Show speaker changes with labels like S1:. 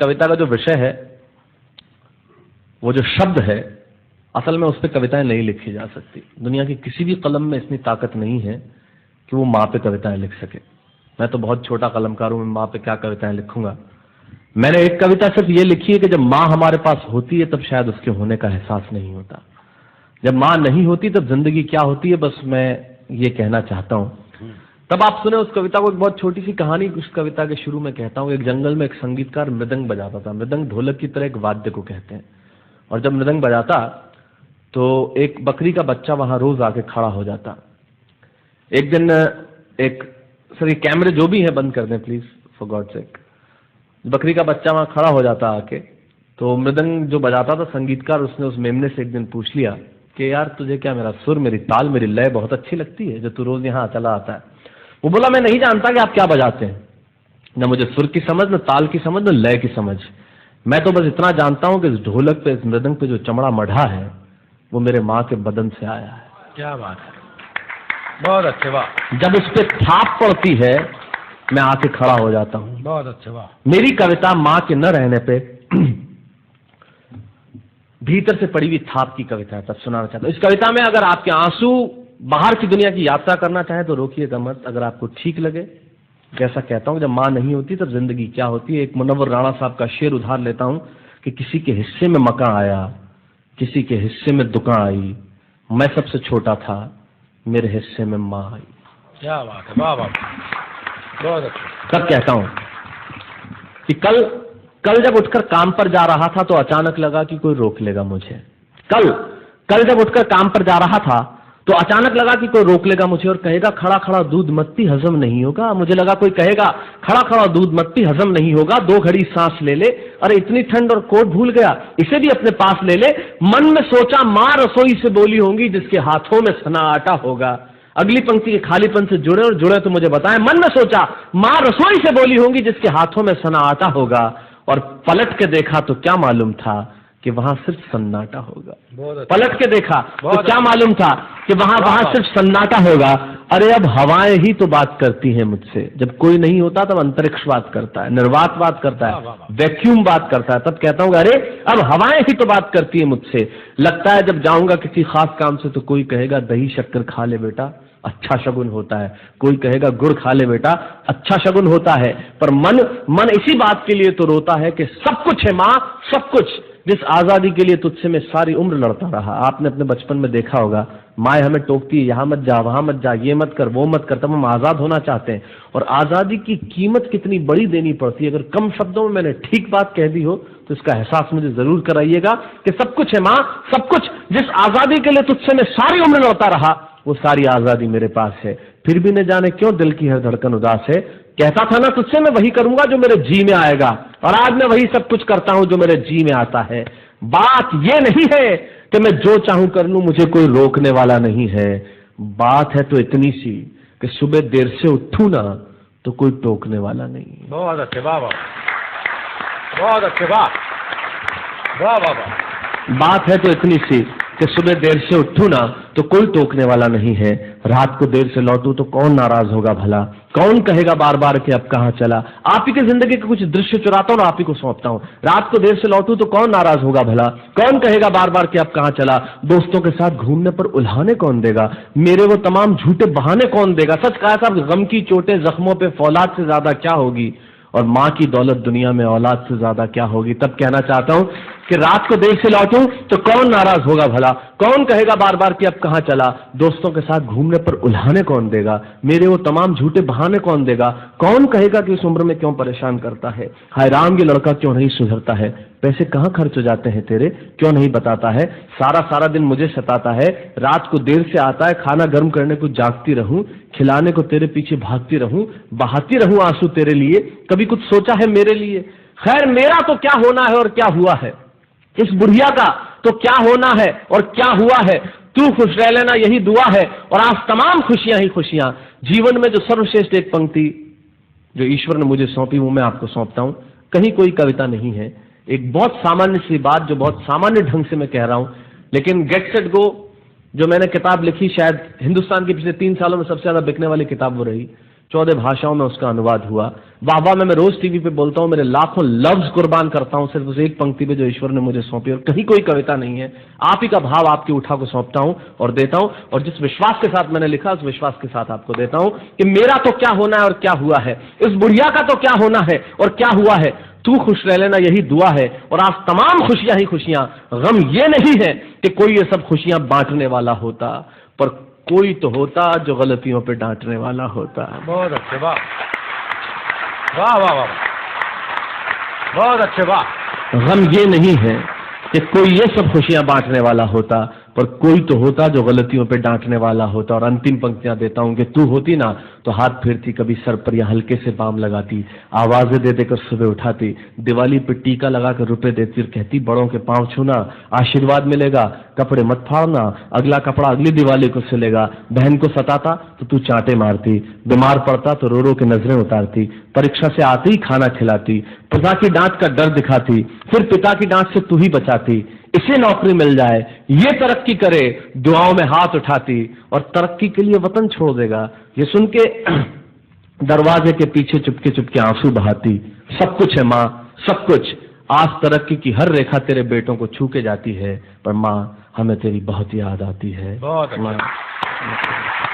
S1: कविता का जो विषय है, वो जो शब्द है, असल में उस पर कविताएं नहीं लिखी जा सकती। दुनिया की किसी भी कलम में इतनी ताकत नहीं है कि वो माँ पे कविताएं लिख सके। मैं तो बहुत छोटा कलमकार हूं, मैं माँ पे क्या कविताएं लिखूंगा। मैंने एक कविता सिर्फ ये लिखी है कि जब माँ हमारे पास होती है तब शायद उसके होने का एहसास नहीं होता। जब माँ नहीं होती तब जिंदगी क्या होती है, बस मैं ये कहना चाहता हूं। तब आप सुने उस कविता को। एक बहुत छोटी सी कहानी उस कविता के शुरू में कहता हूं। एक जंगल में एक संगीतकार मृदंग बजाता था। मृदंग ढोलक की तरह एक वाद्य को कहते हैं। और जब मृदंग बजाता तो एक बकरी का बच्चा वहां रोज आके खड़ा हो जाता। एक दिन सर ये कैमरे जो भी है बंद कर दें प्लीज, फॉर गॉड सेक। बकरी का बच्चा वहां खड़ा हो जाता आके, तो मृदंग जो बजाता था संगीतकार, उसने उस मेमने से एक दिन पूछ लिया कि यार तुझे क्या मेरा सुर, मेरी ताल, मेरी लय बहुत अच्छी लगती है जो तू रोज यहाँ चला आता है। वो बोला मैं नहीं जानता कि आप क्या बजाते हैं, न मुझे सुर की समझ, न ताल की समझ, न लय की समझ। मैं तो बस इतना जानता हूं कि इस ढोलक पे, इस मृदंग पे जो चमड़ा मढ़ा है वो मेरे माँ के बदन से आया है।
S2: क्या बात है, बहुत अच्छे, वाह।
S1: जब उस पर थाप पड़ती है मैं आके खड़ा हो जाता हूँ।
S2: बहुत अच्छे, वाह।
S1: मेरी कविता माँ के न रहने पे भीतर से पड़ी हुई थाप की कविता है, तब सुनाना चाहता हूँ। इस कविता में अगर आपके आंसू बाहर की दुनिया की यात्रा करना चाहे तो रोकिएगा मत। अगर आपको ठीक लगे, जैसा कहता हूँ जब माँ नहीं होती तब जिंदगी क्या होती है। एक मुनव्वर राणा साहब का शेर उधार लेता हूँ कि किसी के हिस्से में मकान आया, किसी के हिस्से में दुकान आई, मैं सबसे छोटा था, मेरे हिस्से में माँ आई।
S2: क्या बात है, वाह वाह, बहुत अच्छा।
S1: तब कहता हूँ कि कल जब उठकर काम पर जा रहा था तो अचानक लगा कि कोई रोक लेगा मुझे। कल जब उठकर काम पर जा रहा था तो अचानक लगा कि कोई रोक लेगा मुझे और कहेगा खड़ा खड़ा दूध मत पी, हजम नहीं होगा। मुझे लगा कोई कहेगा खड़ा खड़ा दूध मत पी, हजम नहीं होगा, 2 घड़ी सांस ले ले, अरे इतनी ठंड और कोट भूल गया, इसे भी अपने पास ले ले। मन में सोचा माँ रसोई से बोली होंगी जिसके हाथों में सना आटा होगा। अगली पंक्ति के खालीपन से जुड़े और जुड़े तो मुझे बताएं। मन में सोचा माँ रसोई से बोली होंगी जिसके हाथों में सना आटा होगा, और पलट के देखा तो क्या मालूम था कि वहां सिर्फ सन्नाटा होगा। पलट के देखा तो क्या मालूम था कि वहां सिर्फ सन्नाटा होगा। अरे अब हवाएं ही तो बात करती हैं मुझसे। जब कोई नहीं होता तब अंतरिक्ष बात करता है, निर्वात बात करता है, वैक्यूम बात करता है। तब कहता हूँ अरे अब हवाएं ही तो बात करती है मुझसे। लगता है जब जाऊंगा किसी खास काम से तो कोई कहेगा दही शक्कर खा ले बेटा, अच्छा शगुन होता है। कोई कहेगा गुड़ खा ले बेटा, अच्छा शगुन होता है। पर मन इसी बात के लिए तो रोता है कि सब कुछ है माँ, सब कुछ, जिस आजादी के लिए तुझसे मैं सारी उम्र लड़ता रहा। आपने अपने बचपन में देखा होगा, माए हमें टोकती है, यहां मत जा, वहां मत जा, ये मत कर, वो मत कर। तब हम आजाद होना चाहते हैं, और आजादी की कीमत कितनी बड़ी देनी पड़ती है। अगर कम शब्दों में मैंने ठीक बात कह दी हो तो इसका एहसास मुझे जरूर कराइएगा कि सब कुछ है माँ, सब कुछ, जिस आजादी के लिए तुझसे मैं सारी उम्र लड़ता रहा वो सारी आजादी मेरे पास है। फिर भी न जाने क्यों दिल की हर धड़कन उदास है। कहता था ना तुझसे मैं वही करूंगा जो मेरे जी में आएगा, और आज मैं वही सब कुछ करता हूं जो मेरे जी में आता है। बात ये नहीं है कि मैं जो चाहूं कर लूं, मुझे कोई रोकने वाला नहीं है। बात है तो इतनी सी कि सुबह देर से उठूं ना तो कोई टोकने वाला नहीं।
S2: बहुत अच्छे, वाह वाह, बहुत अच्छे, वाह वाह वाह वाह।
S1: बात है तो इतनी सी कि सुबह देर से उठूं ना तो कोई टोकने वाला नहीं है। रात को देर से लौटूं तो कौन नाराज होगा भला, कौन कहेगा बार बार कि अब कहां चला। आप ही की जिंदगी के कुछ दृश्य चुराता हूं और आप ही को सौंपता हूं। रात को देर से लौटूं तो कौन नाराज होगा भला, कौन कहेगा बार बार कि अब कहां चला। दोस्तों के साथ घूमने पर उल्हाने कौन देगा, मेरे वो तमाम झूठे बहाने कौन देगा। सच कहा साहब, गम की चोटें जख्मों पे फौलाद से ज्यादा क्या होगी, और माँ की दौलत दुनिया में औलाद से ज्यादा क्या होगी। तब कहना चाहता हूं कि रात को देर से लौटूं तो कौन नाराज होगा भला, कौन कहेगा बार बार कि अब कहां चला। दोस्तों के साथ घूमने पर उल्हाने कौन देगा, मेरे वो तमाम झूठे बहाने कौन देगा। कौन कहेगा कि इस उम्र में क्यों परेशान करता है। हाय राम, ये लड़का क्यों नहीं सुधरता है। पैसे कहाँ खर्च हो जाते हैं तेरे, क्यों नहीं बताता है। सारा दिन मुझे सताता है, रात को देर से आता है, खाना गर्म करने को जागती रहूं, खिलाने को तेरे पीछे भागती रहूं, बहाती रहूं आंसू तेरे लिए। कभी कुछ सोचा है मेरे लिए। खैर मेरा तो क्या होना है और क्या हुआ है, इस बुढ़िया का तो क्या होना है और क्या हुआ है। तू खुश रह लेना यही दुआ है, और आज तमाम खुशियां ही खुशियां। जीवन में जो सर्वश्रेष्ठ एक पंक्ति जो ईश्वर ने मुझे सौंपी वो मैं आपको सौंपता हूं। कहीं कोई कविता नहीं है, एक बहुत सामान्य सी बात जो बहुत सामान्य ढंग से मैं कह रहा हूं। लेकिन गेट सेट गो जो मैंने किताब लिखी, शायद हिंदुस्तान के पिछले 3 सालों में सबसे ज्यादा बिकने वाली किताब वो रही, 14 भाषाओं में उसका अनुवाद हुआ। वाह में मैं रोज टीवी पे बोलता हूँ, मेरे लाखों लफ्ज कुर्बान करता हूँ सिर्फ उस एक पंक्ति पे जो ईश्वर ने मुझे सौंपी, और कहीं कोई कविता नहीं है, आप ही का भाव आपकी उठा को सौंपता हूँ और देता हूँ, और जिस विश्वास के साथ मैंने लिखा उस विश्वास के साथ आपको देता हूँ कि मेरा तो क्या होना है और क्या हुआ है, इस बुढ़िया का तो क्या होना है और क्या हुआ है, तू खुश रह लेना, यही दुआ है। और आज तमाम खुशियां ही खुशियां, गम ये नहीं है कि कोई ये सब खुशियां बांटने वाला होता, पर कोई तो होता जो गलतियों पे डांटने वाला होता।
S2: बहुत अच्छे, वाह वाह वाह वाह, बहुत अच्छे, वाह।
S1: गम ये नहीं है कि कोई ये सब खुशियां बांटने वाला होता, पर कोई तो होता जो गलतियों पे डांटने वाला होता। और अंतिम पंक्तियां देता हूं कि तू होती ना तो हाथ फेरती, कभी सर पर या हल्के से बाम लगाती, आवाजें दे देकर सुबह उठाती, दिवाली पे टीका लगाकर रुपए देती और कहती बड़ों के पांव छूना, आशीर्वाद मिलेगा, कपड़े मत फाड़ना, अगला कपड़ा अगली दिवाली को सिलेगा। बहन को सताता तो तू चांटे मारती, बीमार पड़ता तो रो रो के नजरें उतारती, परीक्षा से आते ही खाना खिलाती, पिता की डांट का डर दिखाती, फिर पिता की डांट से तू ही बचाती, इसे नौकरी मिल जाए, ये तरक्की करे, दुआओं में हाथ उठाती, और तरक्की के लिए वतन छोड़ देगा, ये सुन के दरवाजे के पीछे चुपके चुपके आंसू बहाती। सब कुछ है माँ, सब कुछ, आज तरक्की की हर रेखा तेरे बेटों को छू के जाती है, पर माँ हमें तेरी बहुत याद आती है।
S2: बहुत अच्छा।